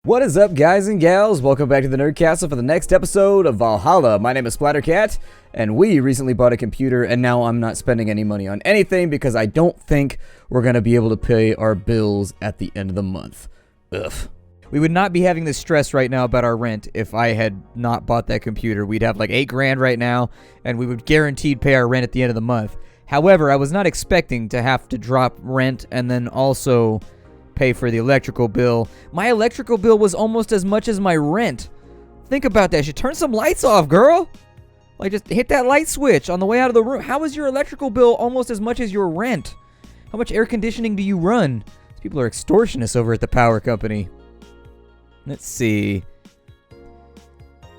What is up, guys and gals? Welcome back to the Nerd Castle for the next episode of Valhalla. My name is Splattercat, and we recently bought a computer, and now I'm not spending any money on anything because I don't think we're going to be able to pay our bills at the end of the month. Ugh. We would not be having this stress right now about our rent if I had not bought that computer. We'd have like $8,000 right now, and we would guaranteed pay our rent at the end of the month. However, I was not expecting to have to drop rent and then also pay for the electrical bill. My electrical bill was almost as much as my rent. Think about that shit. Turn some lights off, girl. Like, just hit that light switch on the way out of the room. How is your electrical bill almost as much as your rent? How much air conditioning do you run? These people are extortionists over at the power company. Let's see.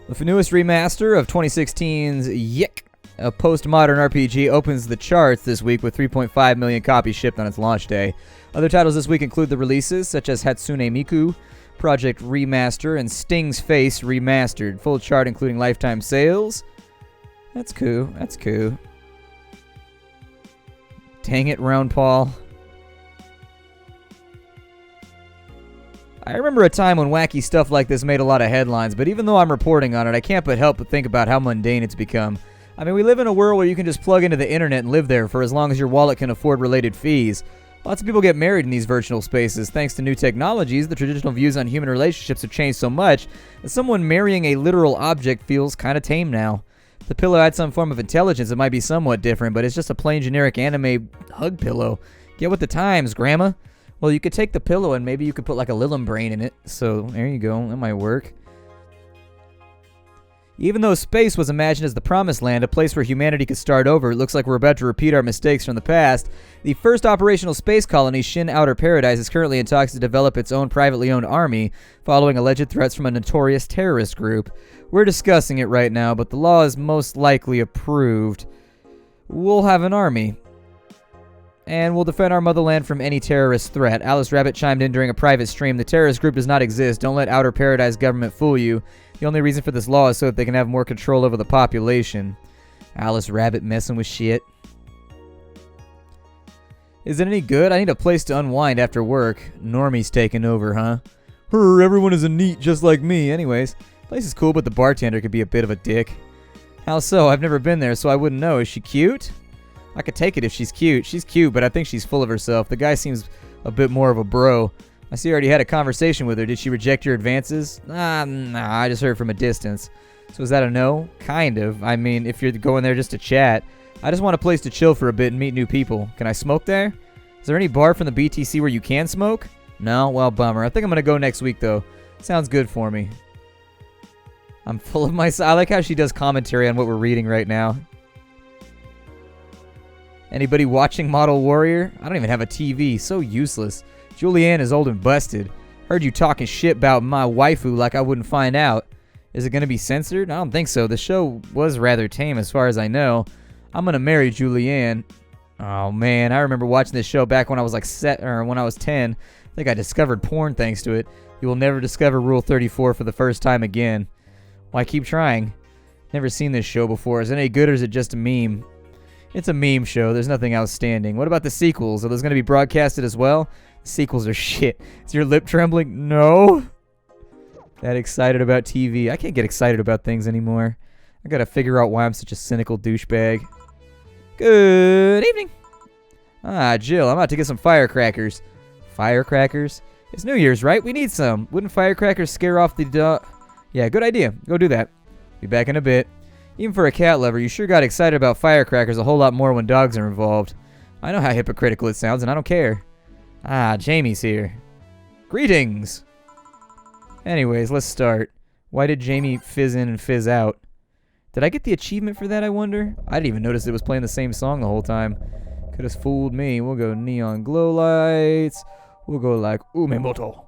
The newest remaster of 2016's Yick, a postmodern RPG, opens the charts this week with 3.5 million copies shipped on its launch day. Other titles this week include the releases such as Hatsune Miku, Project Remaster, and Sting's Face Remastered. Full chart including lifetime sales. That's cool. That's cool. Dang it, Round Paul. I remember a time when wacky stuff like this made a lot of headlines, but even though I'm reporting on it, I can't but help but think about how mundane it's become. I mean, we live in a world where you can just plug into the internet and live there for as long as your wallet can afford related fees. Lots of people get married in these virtual spaces. Thanks to new technologies, the traditional views on human relationships have changed so much that someone marrying a literal object feels kind of tame now. If the pillow had some form of intelligence, it might be somewhat different, but it's just a plain generic anime hug pillow. Get with the times, Grandma. Well, you could take the pillow and maybe you could put like a Lilum brain in it. So there you go. That might work. Even though space was imagined as the promised land, a place where humanity could start over, it looks like we're about to repeat our mistakes from the past. The first operational space colony, Shin Outer Paradise, is currently in talks to develop its own privately owned army, following alleged threats from a notorious terrorist group. We're discussing it right now, but the law is most likely approved. We'll have an army. And we'll defend our motherland from any terrorist threat. Alice Rabbit chimed in during a private stream. The terrorist group does not exist. Don't let Outer Paradise government fool you. The only reason for this law is so that they can have more control over the population. Alice Rabbit messing with shit. Is it any good? I need a place to unwind after work. Normie's taking over, huh? Everyone is a neat just like me. Anyways, place is cool, but the bartender could be a bit of a dick. How so? I've never been there, so I wouldn't know. Is she cute? I could take it if she's cute. She's cute, but I think she's full of herself. The guy seems a bit more of a bro. I see you already had a conversation with her. Did she reject your advances? Nah, I just heard from a distance. So is that a no? Kind of. I mean, if you're going there just to chat. I just want a place to chill for a bit and meet new people. Can I smoke there? Is there any bar from the BTC where you can smoke? No? Well, bummer. I think I'm going to go next week, though. Sounds good for me. I'm full of myself. I like how she does commentary on what we're reading right now. Anybody watching Model Warrior? I don't even have a TV. So useless. Julianne is old and busted. Heard you talking shit about my waifu like I wouldn't find out. Is it going to be censored? I don't think so. The show was rather tame as far as I know. I'm going to marry Julianne. Oh man, I remember watching this show back when I was like when I was 10. I think I discovered porn thanks to it. You will never discover Rule 34 for the first time again. Why keep trying? Never seen this show before. Is it any good or is it just a meme? It's a meme show. There's nothing outstanding. What about the sequels? Are those going to be broadcasted as well? The sequels are shit. Is your lip trembling? No. That excited about TV. I can't get excited about things anymore. I got to figure out why I'm such a cynical douchebag. Good evening. Jill, I'm about to get some firecrackers. Firecrackers? It's New Year's, right? We need some. Wouldn't firecrackers scare off the dog? Yeah, good idea. Go do that. Be back in a bit. Even for a cat lover, you sure got excited about firecrackers a whole lot more when dogs are involved. I know how hypocritical it sounds, and I don't care. Jamie's here. Greetings! Anyways, let's start. Why did Jamie fizz in and fizz out? Did I get the achievement for that, I wonder? I didn't even notice it was playing the same song the whole time. Could have fooled me. We'll go neon glow lights. We'll go like Umemoto.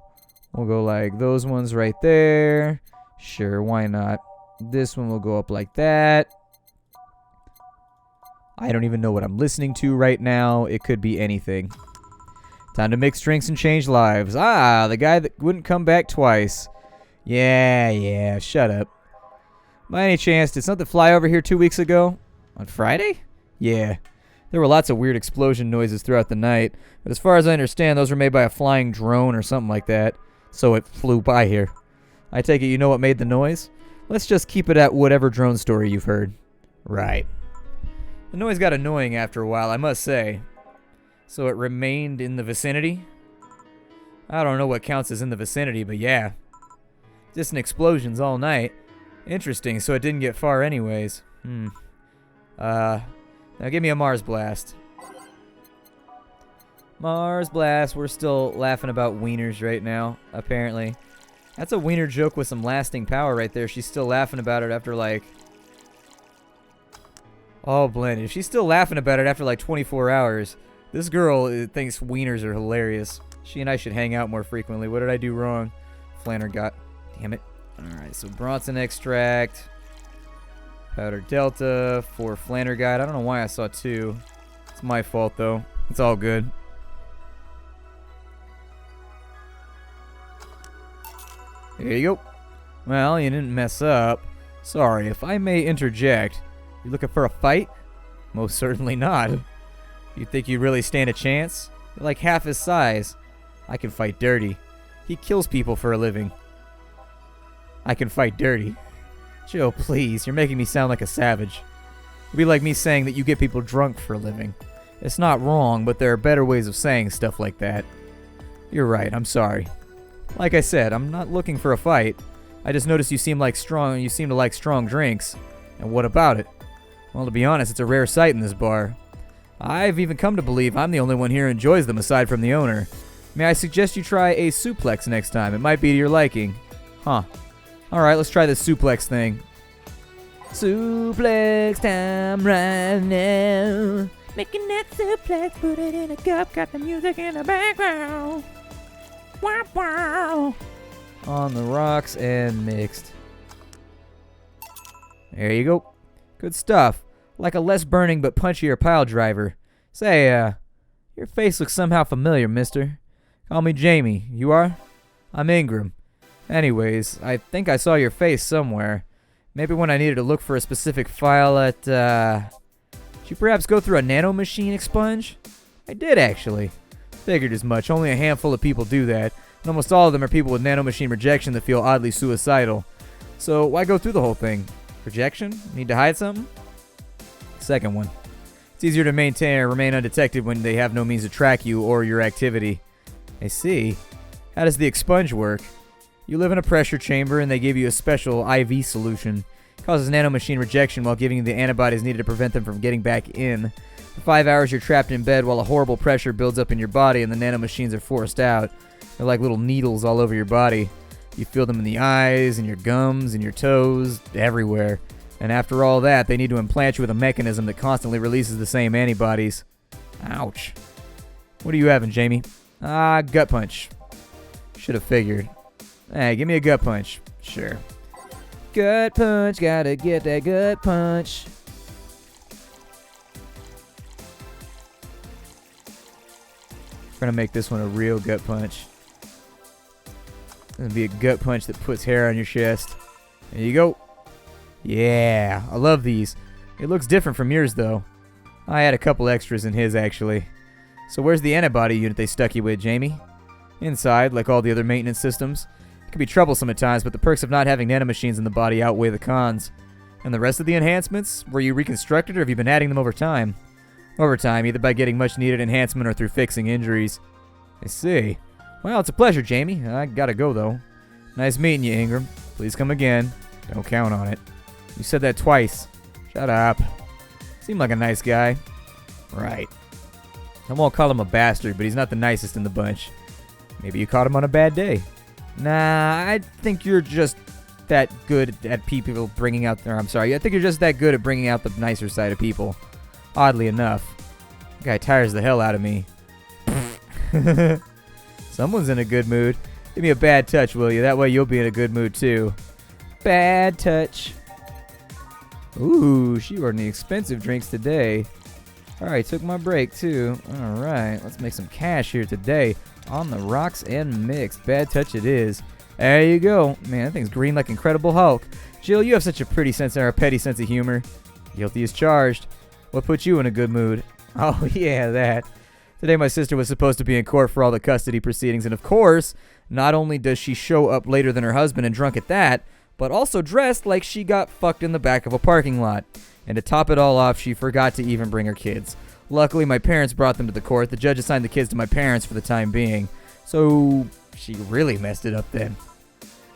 We'll go like those ones right there. Sure, why not? This one will go up like that. I don't even know what I'm listening to right now. It could be anything. Time to mix drinks and change lives. The guy that wouldn't come back twice. Yeah, shut up. By any chance, did something fly over here 2 weeks ago? On Friday? Yeah. There were lots of weird explosion noises throughout the night, but as far as I understand, those were made by a flying drone or something like that. So it flew by here. I take it you know what made the noise? Let's just keep it at whatever drone story you've heard. Right. The noise got annoying after a while, I must say. So it remained in the vicinity? I don't know what counts as in the vicinity, but yeah. Distant explosions all night. Interesting, so it didn't get far anyways. Now give me a Mars Blast. Mars Blast, we're still laughing about wieners right now, apparently. That's a wiener joke with some lasting power right there. She's still laughing about it after like... Oh, blended. She's still laughing about it after like 24 hours. This girl thinks wieners are hilarious. She and I should hang out more frequently. What did I do wrong? Flanner got... Damn it. Alright, so Bronson extract. Powder Delta for Flanner guide. I don't know why I saw 2. It's my fault though. It's all good. There you go. Well, you didn't mess up. Sorry, if I may interject. You looking for a fight? Most certainly not. You think you really stand a chance? You're like half his size. I can fight dirty. He kills people for a living. I can fight dirty. Joe, please. You're making me sound like a savage. It'd be like me saying that you get people drunk for a living. It's not wrong, but there are better ways of saying stuff like that. You're right. I'm sorry. Like I said, I'm not looking for a fight. I just noticed you seem to like strong drinks. And what about it? Well, to be honest, it's a rare sight in this bar. I've even come to believe I'm the only one here who enjoys them aside from the owner. May I suggest you try a suplex next time? It might be to your liking. Huh. Alright, let's try this suplex thing. Suplex time right now. Making that suplex, put it in a cup, got the music in the background. Wow, wow. On the rocks and mixed. There you go. Good stuff. Like a less burning but punchier pile driver. Say, your face looks somehow familiar, mister. Call me Jamie. You are? I'm Ingram. Anyways, I think I saw your face somewhere. Maybe when I needed to look for a specific file at, Did you perhaps go through a nanomachine expunge? I did, actually. Figured as much. Only a handful of people do that. And almost all of them are people with nanomachine rejection that feel oddly suicidal. So why go through the whole thing? Projection? Need to hide something? Second one. It's easier to maintain or remain undetected when they have no means to track you or your activity. I see. How does the expunge work? You live in a pressure chamber and they give you a special IV solution. It causes nanomachine rejection while giving you the antibodies needed to prevent them from getting back in. For 5 hours you're trapped in bed while a horrible pressure builds up in your body and the nanomachines are forced out. They're like little needles all over your body. You feel them in the eyes, in your gums, in your toes, everywhere. And after all that, they need to implant you with a mechanism that constantly releases the same antibodies. Ouch. What are you having, Jamie? Gut punch. Should have figured. Hey, give me a gut punch. Sure. Gut punch, gotta get that gut punch. We're gonna make this one a real gut punch. It's gonna be a gut punch that puts hair on your chest. There you go. Yeah, I love these. It looks different from yours, though. I had a couple extras in his, actually. So where's the antibody unit they stuck you with, Jamie? Inside, like all the other maintenance systems. It can be troublesome at times, but the perks of not having nanomachines in the body outweigh the cons. And the rest of the enhancements? Were you reconstructed, or have you been adding them over time? Over time, either by getting much-needed enhancement or through fixing injuries. I see. Well, it's a pleasure, Jamie. I gotta go, though. Nice meeting you, Ingram. Please come again. Don't count on it. You said that twice. Shut up. Seemed like a nice guy. Right. I won't call him a bastard, but he's not the nicest in the bunch. Maybe you caught him on a bad day. Nah, I think you're just that good at people bringing out... Or, I'm sorry, I think you're just that good at bringing out the nicer side of people. Oddly enough. That guy tires the hell out of me. Someone's in a good mood. Give me a bad touch, will you? That way you'll be in a good mood, too. Bad touch. Ooh, she ordered the expensive drinks today. Alright, took my break, too. Alright, let's make some cash here today. On the rocks and mixed. Bad touch it is. There you go. Man, that thing's green like Incredible Hulk. Jill, you have such a pretty sense or a petty sense of humor. Guilty as charged. What put you in a good mood? Oh, yeah, that. Today my sister was supposed to be in court for all the custody proceedings, and of course, Not only does she show up later than her husband and drunk at that, but also dressed like she got fucked in the back of a parking lot. And to top it all off, she forgot to even bring her kids. Luckily, my parents brought them to the court. The judge assigned the kids to my parents for the time being. So she really messed it up then.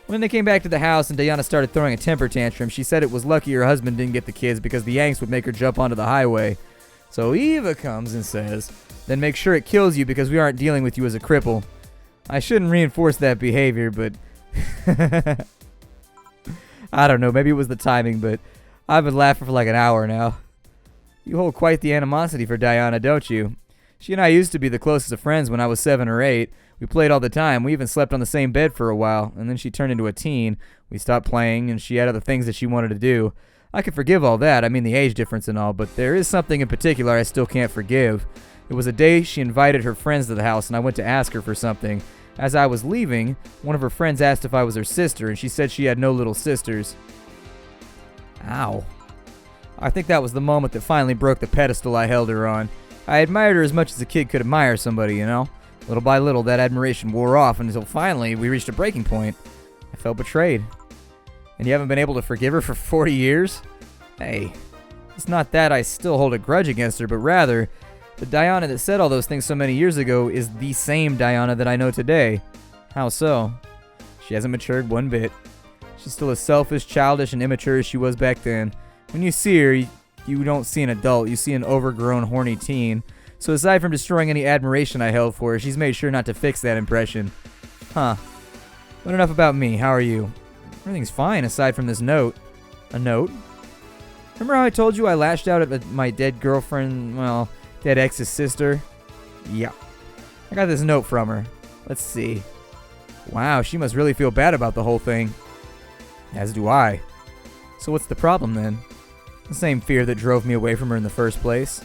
When they came back to the house and Diana started throwing a temper tantrum, she said it was lucky her husband didn't get the kids because the Yanks would make her jump onto the highway. So Eva comes and says, then make sure it kills you because we aren't dealing with you as a cripple. I shouldn't reinforce that behavior, but I don't know, maybe it was the timing, but I've been laughing for like an hour now. You hold quite the animosity for Diana, don't you? She and I used to be the closest of friends when I was 7 or 8. We played all the time. We even slept on the same bed for a while, and then she turned into a teen. We stopped playing, and she had other things that she wanted to do. I could forgive all that, I mean the age difference and all, but there is something in particular I still can't forgive. It was a day she invited her friends to the house, and I went to ask her for something. As I was leaving, one of her friends asked if I was her sister, and she said she had no little sisters. Ow. I think that was the moment that finally broke the pedestal I held her on. I admired her as much as a kid could admire somebody, you know? Little by little, that admiration wore off until finally we reached a breaking point. I felt betrayed. And you haven't been able to forgive her for 40 years? Hey, it's not that I still hold a grudge against her, but rather, the Diana that said all those things so many years ago is the same Diana that I know today. How so? She hasn't matured one bit. She's still as selfish, childish, and immature as she was back then. When you see her, you don't see an adult, you see an overgrown, horny teen. So aside from destroying any admiration I held for her, she's made sure not to fix that impression. Huh. But enough about me, how are you? Everything's fine aside from this note. A note? Remember how I told you I lashed out at my dead girlfriend, well, dead ex's sister? Yeah. I got this note from her. Let's see. Wow, she must really feel bad about the whole thing. As do I. So what's the problem then? The same fear that drove me away from her in the first place.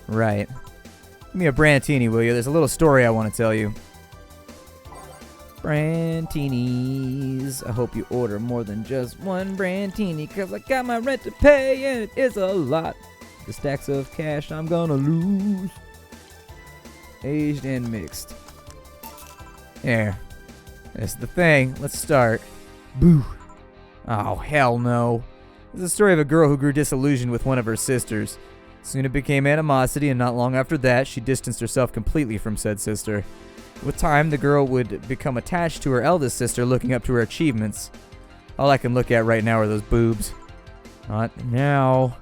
Right. Give me a brandtini, will you? There's a little story I want to tell you. Brantinis. I hope you order more than just one brandtini, cause I got my rent to pay and it is a lot. The stacks of cash I'm gonna lose. Aged and mixed. There. That's the thing. Let's start. Boo. Oh, hell no. It's the story of a girl who grew disillusioned with one of her sisters. Soon it became animosity, and not long after that, she distanced herself completely from said sister. With time, the girl would become attached to her eldest sister, looking up to her achievements. All I can look at right now are those boobs. Not now.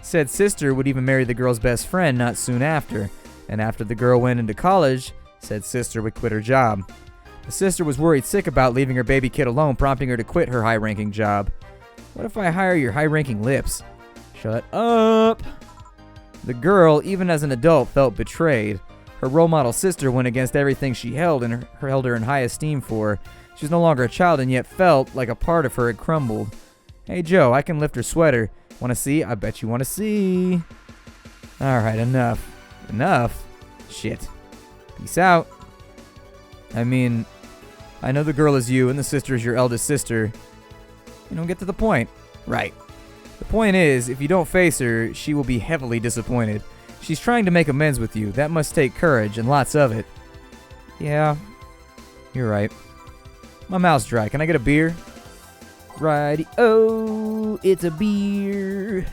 Said sister would even marry the girl's best friend not soon after, and after the girl went into college, said sister would quit her job. The sister was worried sick about leaving her baby kid alone, prompting her to quit her high-ranking job. What if I hire your high-ranking lips? Shut up. The girl, even as an adult, felt betrayed. Her role model sister went against everything she held and held her in high esteem for. She was no longer a child and yet felt like a part of her had crumbled. Hey Joe, I can lift her sweater. Want to see? I bet you want to see. Alright, enough. Enough? Shit. Peace out. I mean, I know the girl is you and the sister is your eldest sister. You don't get to the point. Right. The point is, if you don't face her, she will be heavily disappointed. She's trying to make amends with you. That must take courage, and lots of it. Yeah, you're right. My mouth's dry. Can I get a beer? Righty. Oh, it's a beer.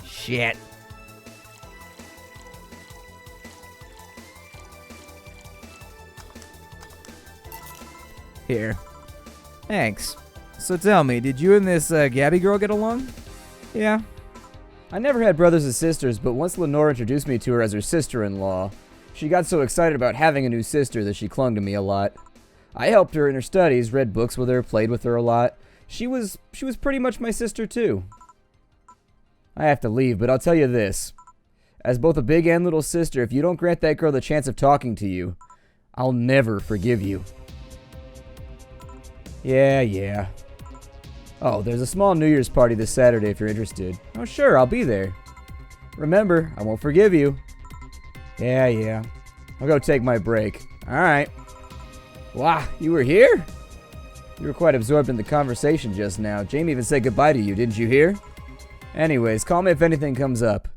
Shit. Here. Thanks. So tell me, did you and this Gabby girl get along? Yeah. I never had brothers and sisters, but once Lenore introduced me to her as her sister-in-law, she got so excited about having a new sister that she clung to me a lot. I helped her in her studies, read books with her, played with her a lot. She was pretty much my sister too. I have to leave, but I'll tell you this. As both a big and little sister, if you don't grant that girl the chance of talking to you, I'll never forgive you. Yeah. Oh, there's a small New Year's party this Saturday if you're interested. Oh, sure, I'll be there. Remember, I won't forgive you. Yeah. I'll go take my break. Alright. Wow, you were here? You were quite absorbed in the conversation just now. Jamie even said goodbye to you, didn't you hear? Anyways, call me if anything comes up.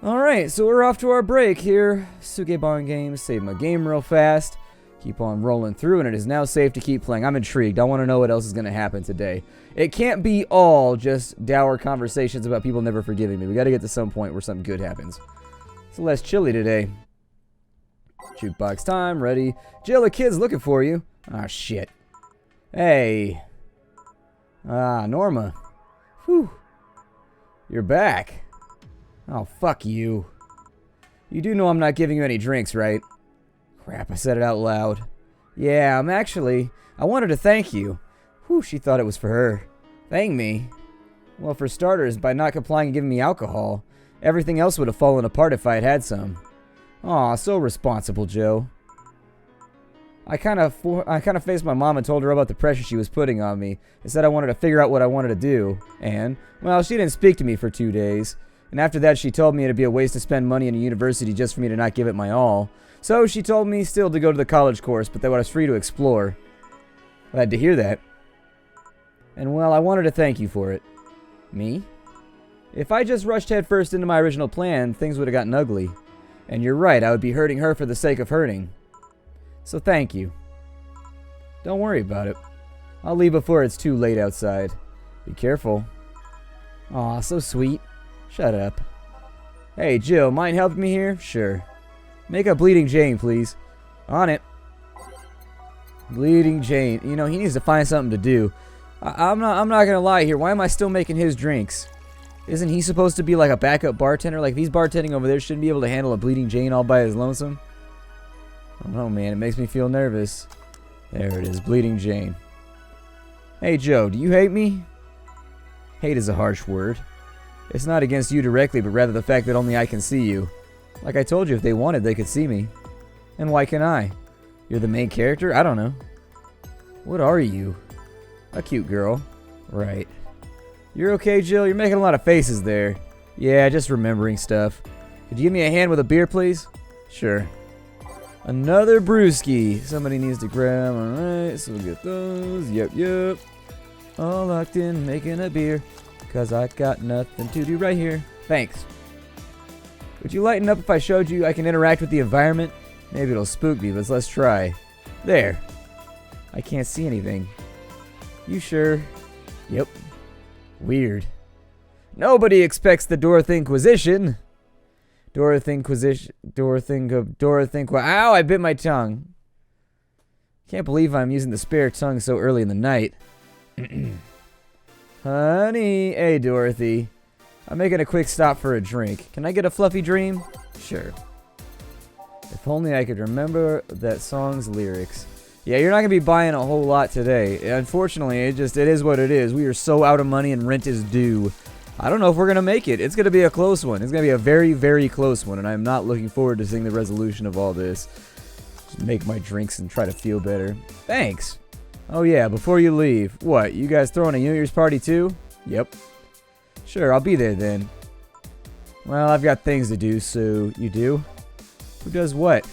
Alright, so we're off to our break here. Sukeban Games, save my game real fast. Keep on rolling through, and it is now safe to keep playing. I'm intrigued. I want to know what else is going to happen today. It can't be all just dour conversations about people never forgiving me. We got to get to some point where something good happens. It's less chilly today. Jukebox time, ready. Jill, the kid's looking for you. Ah, shit. Hey. Ah, Norma. Whew. You're back. Oh, fuck you. You do know I'm not giving you any drinks, right? Crap, I said it out loud. Yeah, I wanted to thank you. Whew, she thought it was for her. Thank me? Well, for starters, by not complying and giving me alcohol. Everything else would have fallen apart if I had had some. Aw, so responsible, Joe. I kind of faced my mom and told her about the pressure she was putting on me. I said I wanted to figure out what I wanted to do. And, well, she didn't speak to me for 2 days. And after that, she told me it'd be a waste to spend money in a university just for me to not give it my all. So she told me still to go to the college course, but that I was free to explore. Glad to hear that. And, well, I wanted to thank you for it. Me? If I just rushed headfirst into my original plan, things would have gotten ugly. And you're right, I would be hurting her for the sake of hurting. So thank you. Don't worry about it. I'll leave before it's too late outside. Be careful. Aw, so sweet. Shut up. Hey, Jill, mind helping me here? Sure. Make a Bleeding Jane, please. On it. Bleeding Jane. You know, he needs to find something to do. I'm not gonna lie here. Why am I still making his drinks? Isn't he supposed to be like a backup bartender? Like, if he's bartending over there, shouldn't be able to handle a Bleeding Jane all by his lonesome? I don't know, man. It makes me feel nervous. There it is. Bleeding Jane. Hey, Joe, do you hate me? Hate is a harsh word. It's not against you directly, but rather the fact that only I can see you. Like I told you, if they wanted, they could see me. And why can't I? You're the main character? I don't know. What are you? A cute girl. Right. You're okay, Jill? You're making a lot of faces there. Yeah, just remembering stuff. Could you give me a hand with a beer, please? Sure. Another brewski. Somebody needs to grab. Alright, so we'll get those. Yep. All locked in, making a beer. Cause I got nothing to do right here. Thanks. Would you lighten up if I showed you I can interact with the environment? Maybe it'll spook me, but let's try. There. I can't see anything. You sure? Yep. Weird. Nobody expects the Dorothy Inquisition. Ow, I bit my tongue. Can't believe I'm using the spare tongue so early in the night. Honey. Hey, Dorothy. I'm making a quick stop for a drink. Can I get a fluffy dream? Sure. If only I could remember that song's lyrics. Yeah, you're not going to be buying a whole lot today. Unfortunately, it is what it is. We are so out of money and rent is due. I don't know if we're going to make it. It's going to be a close one. It's going to be a very, very close one, and I'm not looking forward to seeing the resolution of all this. Just make my drinks and try to feel better. Thanks. Oh yeah, before you leave. What, you guys throwing a New Year's party too? Yep. Sure, I'll be there then. Well, I've got things to do, so you do? Who does what?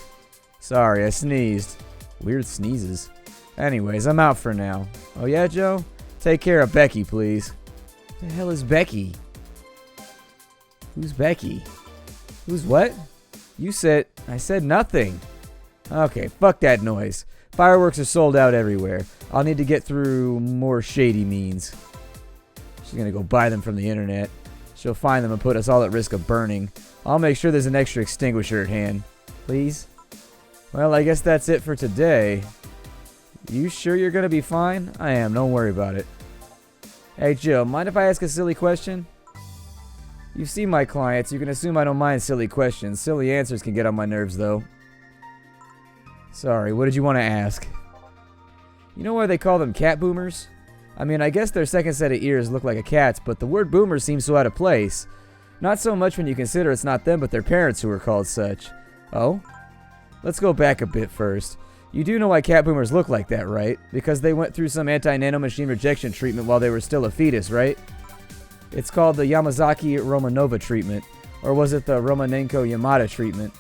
Sorry, I sneezed. Weird sneezes. Anyways, I'm out for now. Oh yeah, Joe? Take care of Becky, please. Who the hell is Becky? Who's Becky? Who's what? You said... I said nothing. Okay, fuck that noise. Fireworks are sold out everywhere. I'll need to get through more Shady means. She's gonna go buy them from the internet. She'll find them and put us all at risk of burning. I'll make sure there's an extra extinguisher at hand. Please? Well, I guess that's it for today. You sure you're gonna be fine? I am, don't worry about it. Hey, Jill, mind if I ask a silly question? You've seen my clients, you can assume I don't mind silly questions. Silly answers can get on my nerves, though. Sorry, what did you want to ask? You know why they call them cat boomers? I mean, I guess their second set of ears look like a cat's, but the word boomer seems so out of place. Not so much when you consider it's not them, but their parents who are called such. Oh? Let's go back a bit first. You do know why cat boomers look like that, right? Because they went through some anti-nanomachine rejection treatment while they were still a fetus, right? It's called the Yamazaki-Romanova treatment. Or was it the Romanenko-Yamada treatment?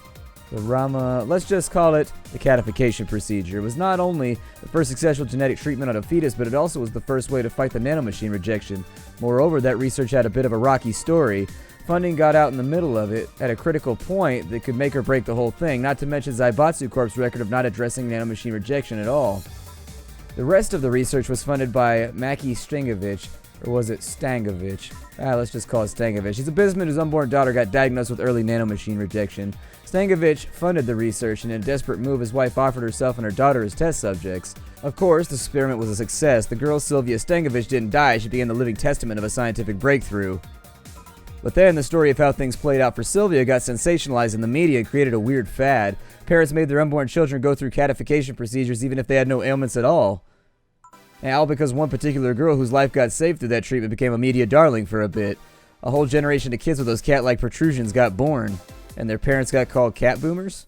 Let's just call it the Catification procedure. It was not only the first successful genetic treatment on a fetus, but it also was the first way to fight the nanomachine rejection. Moreover, that research had a bit of a rocky story. funding got out in the middle of it at a critical point that could make or break the whole thing, not to mention Zaibatsu Corp's record of not addressing nanomachine rejection at all. The rest of the research was funded by Maki Stangovich, or was it Stangovich? Let's just call it Stangovich. He's a businessman whose unborn daughter got diagnosed with early nanomachine rejection. Stangovich funded the research, and in a desperate move, his wife offered herself and her daughter as test subjects. Of course, the experiment was a success. The girl Sylvia Stangovich didn't die. She became the living testament of a scientific breakthrough. But then the story of how things played out for Sylvia got sensationalized in the media and created a weird fad. Parents made their unborn children go through catification procedures even if they had no ailments at all. And all because one particular girl whose life got saved through that treatment became a media darling for a bit. A whole generation of kids with those cat-like protrusions got born, and their parents got called cat boomers?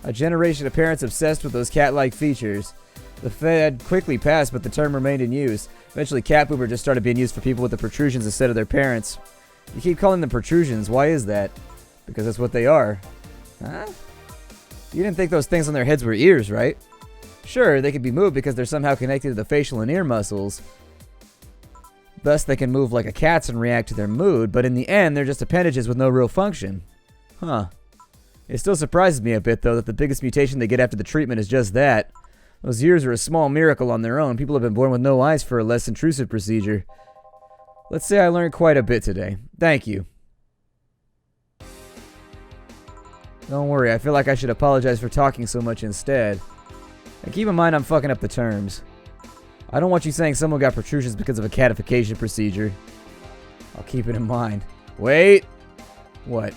A generation of parents obsessed with those cat-like features. The fad quickly passed, but the term remained in use. Eventually, cat boomer just started being used for people with the protrusions instead of their parents. You keep calling them protrusions. Why is that? Because that's what they are. Huh? You didn't think those things on their heads were ears, right? Sure, they can be moved because they're somehow connected to the facial and ear muscles. Thus, they can move like a cat's and react to their mood, but in the end, they're just appendages with no real function. Huh. It still surprises me a bit, though, that the biggest mutation they get after the treatment is just that. Those ears are a small miracle on their own. People have been born with no eyes for a less intrusive procedure. Let's say I learned quite a bit today. Thank you. Don't worry, I feel like I should apologize for talking so much instead. And keep in mind I'm fucking up the terms. I don't want you saying someone got protrusions because of a catification procedure. I'll keep it in mind. Wait! What?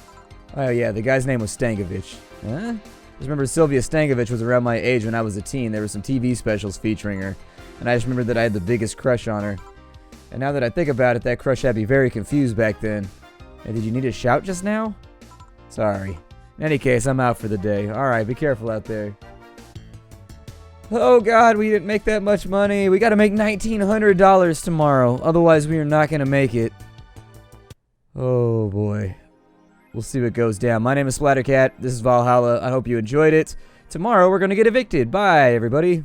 Oh yeah, the guy's name was Stangovich. Huh? Just remember Sylvia Stangovich was around my age when I was a teen. There were some TV specials featuring her. And I just remembered that I had the biggest crush on her. And now that I think about it, that crush had me very confused back then. Hey, did you need a shout just now? Sorry. In any case, I'm out for the day. Alright, be careful out there. Oh god, we didn't make that much money. We gotta make $1,900 tomorrow. Otherwise, we are not gonna make it. Oh boy. We'll see what goes down. My name is Splattercat. This is Valhalla. I hope you enjoyed it. Tomorrow, we're gonna get evicted. Bye, everybody.